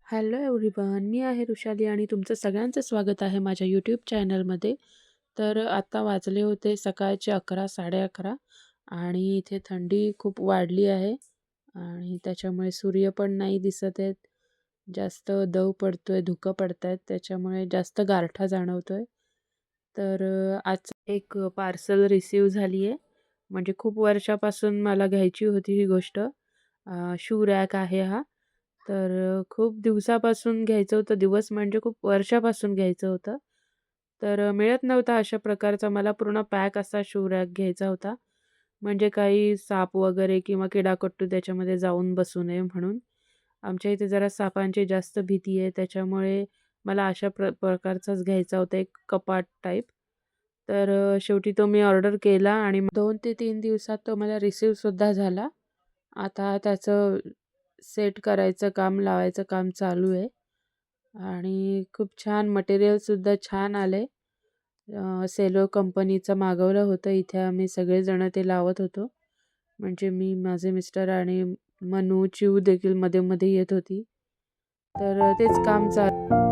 Hello everyone, मी आहे वृषाली आणि तुमचं सगळ्यांचं स्वागत आहे माझ्या यूट्यूब चॅनलमध्ये. तर आता वाजले होते सकाळचे 11, 11:30 आणि इथे थंडी खूप वाढली आहे आणि त्याच्यामुळे सूर्य पण नाही दिसत आहेत. जास्त दव पडतोय, धुकं पडतायत, त्याच्यामुळे जास्त गारठा जाणवतोय. तर आज एक पार्सल रिसीव्ह झाली आहे. म्हणजे खूप वर्षापासून मला घ्यायची होती ही गोष्ट. शू रॅक आहे हा. तर खूप दिवसापासून घ्यायचं होतं, दिवस म्हणजे खूप वर्षापासून घ्यायचं होतं. तर मिळत नव्हता अशा प्रकारचा मला पूर्ण पॅक असा शू रॅक घ्यायचा होता. म्हणजे काही साप वगैरे किंवा किडाकट्टू त्याच्यामध्ये जाऊन बसू नये म्हणून. आमच्या इथे जरा सापांची जास्त भीती आहे, त्याच्यामुळे मला अशा प्रकारचाच घ्यायचा होता, एक कपाट टाईप. तर शेवटी तो मी ऑर्डर केला आणि 2 ते 3 दिवसात तो मला रिसीव्हसुद्धा झाला. आता त्याचं सेट करायचं काम, लावायचं काम चालू आहे आणि खूप छान मटेरियलसुद्धा छान आले. सेलो कंपनीचं मागवलं होतं. इथे आम्ही सगळेजण ते लावत होतो. म्हणजे मी, माझे मिस्टर आणि मनू, चिऊ देखील मध्ये-मध्ये येत होती. तर तेच काम चालू.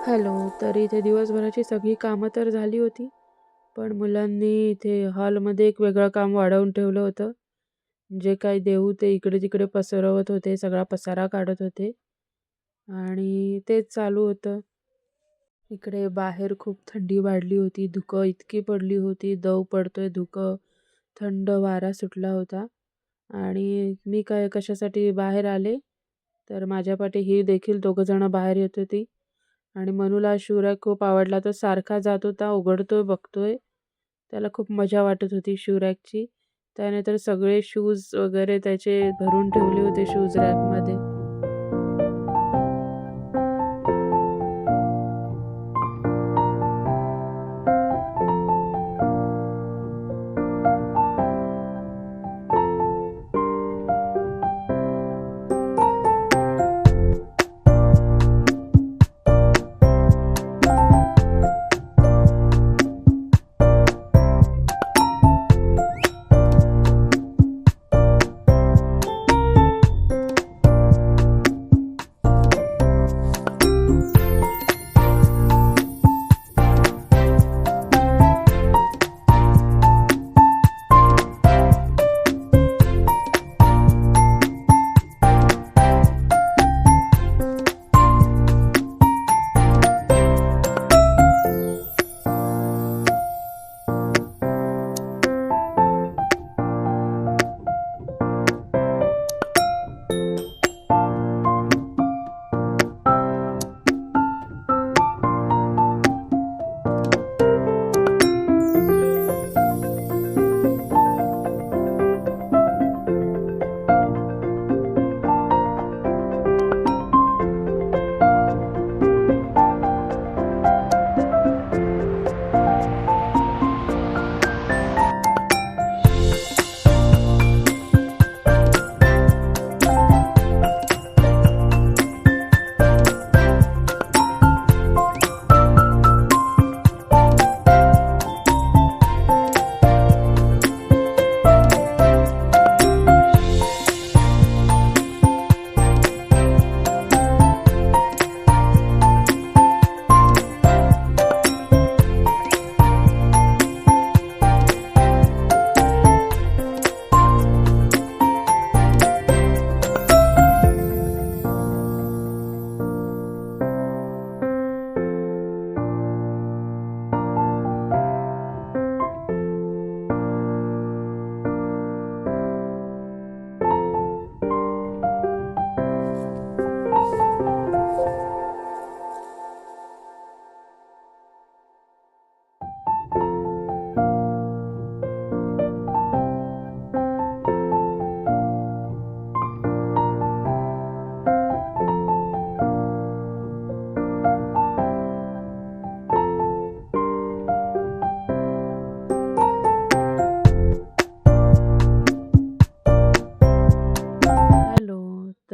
हॅलो. तर इथे दिवसभराची सगळी कामं तर झाली होती. पण मुलांनी इथे हॉलमध्ये एक वेगळं काम वाढवून ठेवलं होतं. जे काही देऊ ते इकडे-तिकडे पसरवत होते, सगळा पसारा काढत होते आणि तेच चालू होतं. इकडे बाहेर खूप थंडी वाढली होती, धुकं इतकी पडली होती, दव पडतोय, धुकं, थंड वारा सुटला होता आणि मी काय कशासाठी बाहेर आले, तर माझ्या पाठी ही देखील दोघंजणं बाहेर येत होती आणि मनूला शू रॅक खूप आवडला. तो सारखा जात होता, उघडतोय, बघतोय. त्याला खूप मजा वाटत होती शू रॅकची. त्याने तर सगळे शूज वगैरे त्याचे भरून ठेवले होते शूज रॅकमध्ये.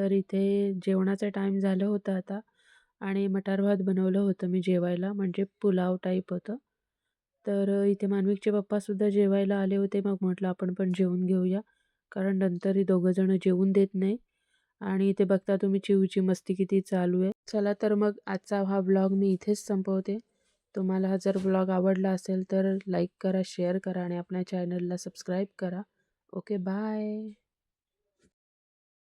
तर इथे जेवणाचा टाईम झालं होतं आता आणि मटार भात बनवलं होतं मी जेवायला, म्हणजे पुलाव टाईप होतं. तर इथे मान्विकचे पप्पासुद्धा जेवायला आले होते. मग म्हटलं आपण पण जेवून घेऊया, कारण नंतर हे दोघंजणं जेवून देत नाही. आणि इथे बघता तुम्ही चिऊची मस्ती किती चालू आहे. चला तर मग आजचा हा व्लॉग मी इथेच संपवते. तुम्हाला हा जर व्लॉग आवडला असेल तर लाईक करा, शेअर करा आणि आपल्या चॅनलला सबस्क्राईब करा. Okay, bye.